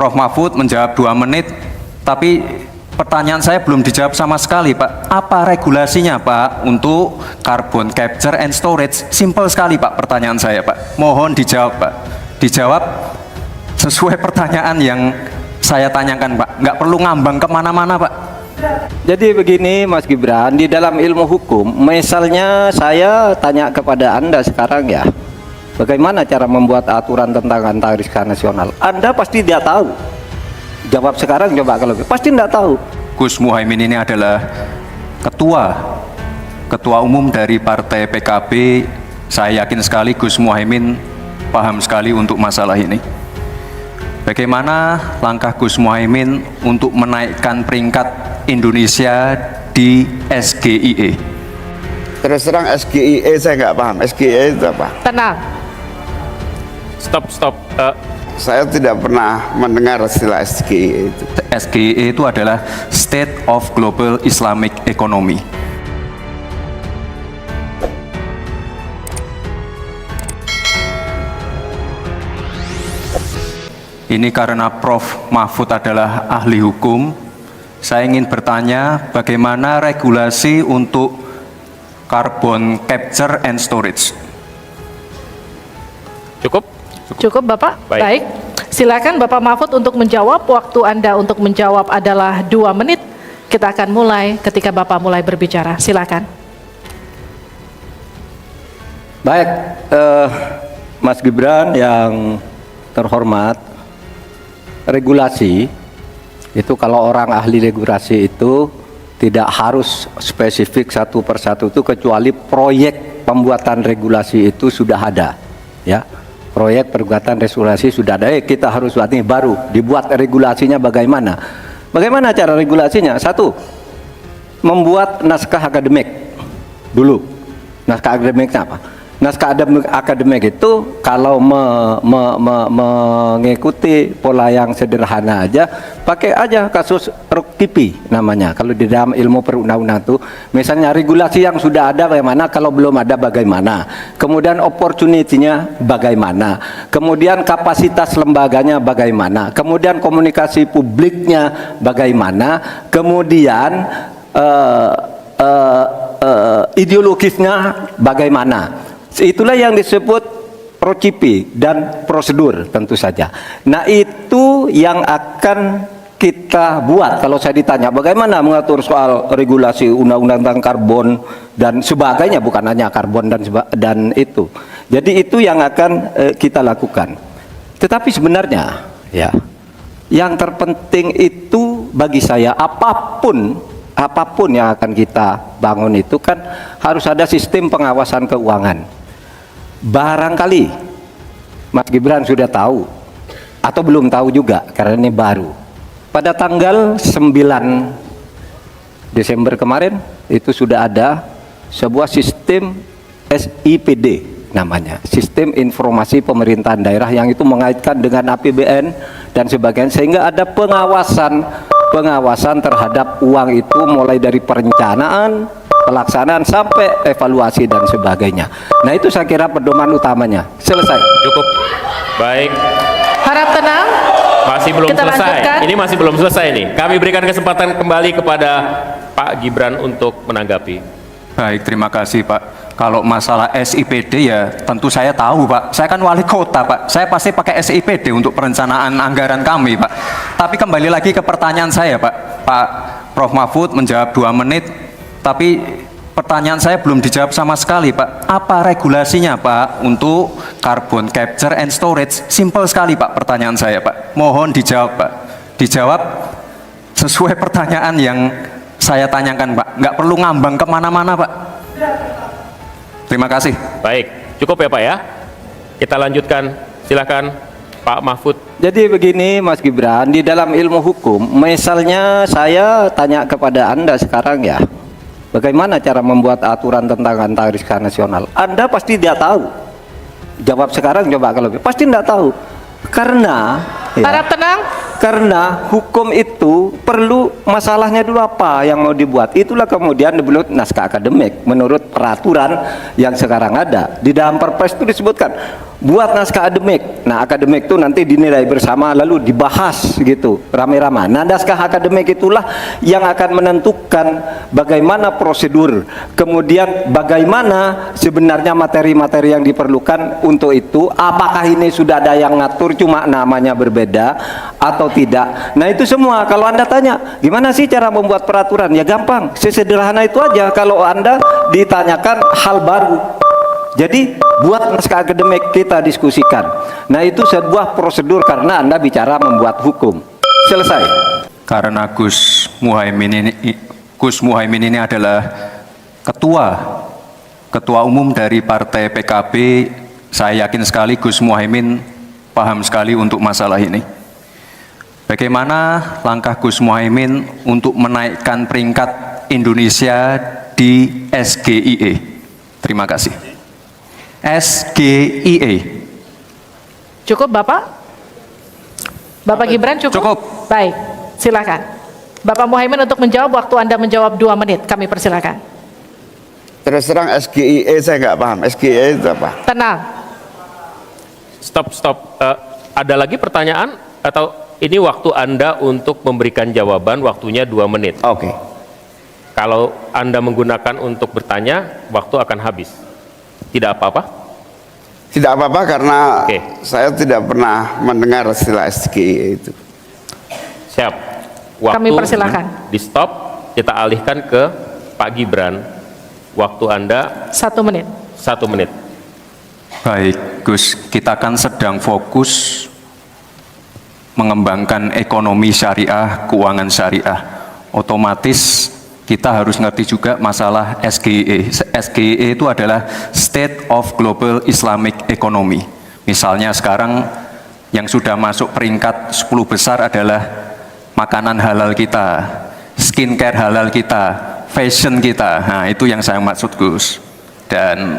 Prof. Mahfud menjawab 2 menit, tapi pertanyaan saya belum dijawab sama sekali, Pak. Apa regulasinya, Pak, untuk carbon capture and storage? Simple sekali, Pak, pertanyaan saya, Pak. Mohon dijawab, Pak. Dijawab sesuai pertanyaan yang saya tanyakan, Pak. Nggak perlu ngambang kemana-mana, Pak. Jadi begini Mas Gibran, di dalam ilmu hukum, misalnya saya tanya kepada Anda sekarang ya, bagaimana cara membuat aturan tentang antariksa nasional? Anda pasti tidak tahu. Jawab sekarang, coba kalau pasti tidak tahu. Gus Muhaimin ini adalah ketua umum dari Partai PKB. Saya yakin sekali Gus Muhaimin paham sekali untuk masalah ini. Bagaimana langkah Gus Muhaimin untuk menaikkan peringkat Indonesia di SGIE? Terus terang SGIE saya nggak paham. SGIE itu apa? Tenang. Stop. Saya tidak pernah mendengar istilah SGIE itu. SGIE itu adalah State of Global Islamic Economy. Ini karena Prof. Mahfud adalah ahli hukum, saya ingin bertanya bagaimana regulasi untuk carbon capture and storage. Cukup? Cukup Bapak? Baik. Silakan Bapak Mahfud untuk menjawab. Waktu Anda untuk menjawab adalah 2 menit. Kita akan mulai ketika Bapak mulai berbicara. Silakan. Baik, Mas Gibran yang terhormat, regulasi itu kalau orang ahli regulasi itu tidak harus spesifik satu persatu itu, kecuali proyek pembuatan regulasi itu sudah ada, ya. Proyek pembuatan regulasi sudah ada. Kita harus buat ini baru dibuat regulasinya bagaimana? Bagaimana cara regulasinya? Satu, membuat naskah akademik dulu. Naskah akademiknya apa? Naskah akademik itu kalau mengikuti pola yang sederhana aja, pakai aja kasus RUKIPI namanya. Kalau di dalam ilmu perundang-undangan itu, misalnya regulasi yang sudah ada bagaimana, kalau belum ada bagaimana, kemudian opportunity-nya bagaimana, kemudian kapasitas lembaganya bagaimana, kemudian komunikasi publiknya bagaimana, kemudian ideologisnya bagaimana. Itulah yang disebut RUKIPI dan prosedur tentu saja. Nah, itu yang akan kita buat. Kalau saya ditanya bagaimana mengatur soal regulasi undang-undang tentang karbon dan sebagainya, bukan hanya karbon dan itu. Jadi itu yang akan kita lakukan. Tetapi sebenarnya ya, yang terpenting itu bagi saya apapun yang akan kita bangun itu kan harus ada sistem pengawasan keuangan. Barangkali Mas Gibran sudah tahu atau belum tahu juga karena ini baru. Pada tanggal 9 Desember kemarin itu sudah ada sebuah sistem SIPD namanya, Sistem Informasi Pemerintahan Daerah, yang itu mengaitkan dengan APBN dan sebagainya, sehingga ada pengawasan terhadap uang itu mulai dari perencanaan, pelaksanaan sampai evaluasi dan sebagainya. Nah, itu saya kira pedoman utamanya. Selesai. Cukup. Baik. Harap tenang. Masih belum Kita selesai. lanjutkan. Ini masih belum selesai nih. Kami berikan kesempatan kembali kepada Pak Gibran untuk menanggapi. Baik, terima kasih, Pak. Kalau masalah SIPD ya tentu saya tahu, Pak. Saya kan wali kota, Pak. Saya pasti pakai SIPD untuk perencanaan anggaran kami, Pak. Tapi kembali lagi ke pertanyaan saya, Pak. Pak Prof. Mahfud menjawab 2 menit, tapi pertanyaan saya belum dijawab sama sekali, Pak. Apa regulasinya, Pak, untuk carbon capture and storage? Simple sekali, Pak, pertanyaan saya, Pak. Mohon dijawab, Pak. Dijawab sesuai pertanyaan yang saya tanyakan, Pak. Nggak perlu ngambang kemana-mana, Pak. Terima kasih. Baik, cukup ya Pak ya. Kita lanjutkan. Silakan Pak Mahfud. Jadi begini Mas Gibran, di dalam ilmu hukum, misalnya saya tanya kepada Anda sekarang ya, bagaimana cara membuat aturan tentang antariksa nasional? Anda pasti tidak tahu. Jawab sekarang, coba kalau pasti tidak tahu. Karena Harap tenang. Karena hukum itu perlu masalahnya dulu apa yang mau dibuat. Itulah kemudian dibuat naskah akademik menurut peraturan yang sekarang ada. Di dalam Perpres itu disebutkan buat naskah akademik. Nah, akademik itu nanti dinilai bersama lalu dibahas gitu rame-rame. Nah, naskah akademik itulah yang akan menentukan bagaimana prosedur, kemudian bagaimana sebenarnya materi-materi yang diperlukan untuk itu. Apakah ini sudah ada yang ngatur cuma namanya berbeda atau tidak. Nah, itu semua kalau Anda tanya gimana sih cara membuat peraturan, ya gampang, sesederhana itu aja. Kalau Anda ditanyakan hal baru, jadi buat naskah akademik, kita diskusikan. Nah, itu sebuah prosedur karena Anda bicara membuat hukum. Selesai. Karena Gus Muhaimin ini adalah ketua umum dari Partai PKB, saya yakin sekali Gus Muhaimin paham sekali untuk masalah ini. Bagaimana langkah Gus Muhaimin untuk menaikkan peringkat Indonesia di SGIE? Terima kasih. SGIE. Cukup Bapak? Bapak Gibran cukup? Cukup. Baik, silakan. Bapak Muhaimin untuk menjawab, waktu Anda menjawab 2 menit, kami persilakan. Terus terang SGIE saya nggak paham. SGIE itu apa? Tenang. Stop. Ada lagi pertanyaan atau ini waktu Anda untuk memberikan jawaban, waktunya 2 menit. Oke. Kalau Anda menggunakan untuk bertanya, waktu akan habis. Tidak apa-apa? Tidak apa-apa karena Oke. saya tidak pernah mendengar istilah SGIE itu. Siap. Waktu Kami persilakan. di stop, kita alihkan ke Pak Gibran. Waktu Anda 1 menit. 1 menit. Baik, Gus, kita kan sedang fokus mengembangkan ekonomi syariah, keuangan syariah. Otomatis kita harus ngerti juga masalah SGIE. SGIE itu adalah State of Global Islamic Economy. Misalnya sekarang yang sudah masuk peringkat 10 besar adalah makanan halal kita, skincare halal kita, fashion kita. Nah, itu yang saya maksud, Gus. Dan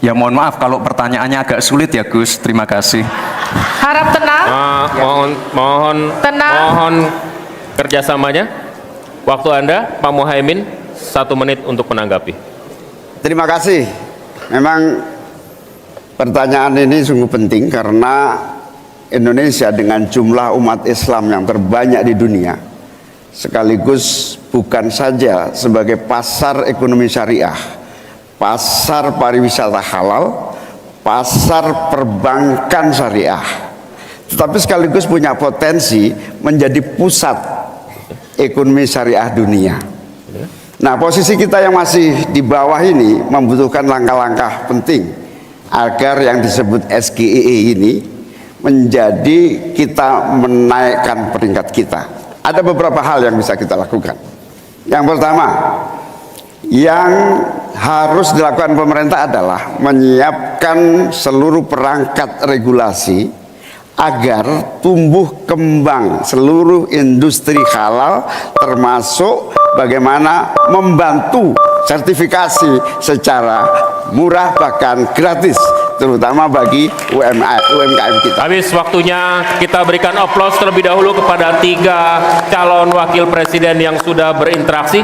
ya mohon maaf kalau pertanyaannya agak sulit ya, Gus. Terima kasih. Harap tenang. Tenang. Mohon kerjasamanya. Waktu Anda, Pak Muhaimin, 1 menit untuk menanggapi. Terima kasih. Memang pertanyaan ini sungguh penting karena Indonesia dengan jumlah umat Islam yang terbanyak di dunia, sekaligus bukan saja sebagai pasar ekonomi syariah, pasar pariwisata halal, pasar perbankan syariah, tetapi sekaligus punya potensi menjadi pusat ekonomi syariah dunia. Nah, posisi kita yang masih di bawah ini membutuhkan langkah-langkah penting agar yang disebut SGIE ini menjadi kita menaikkan peringkat kita. Ada beberapa hal yang bisa kita lakukan. Yang pertama, yang harus dilakukan pemerintah adalah menyiapkan seluruh perangkat regulasi agar tumbuh kembang seluruh industri halal, termasuk bagaimana membantu sertifikasi secara murah bahkan gratis, terutama bagi UMKM kita. Habis waktunya, kita berikan aplaus terlebih dahulu kepada 3 calon wakil presiden yang sudah berinteraksi.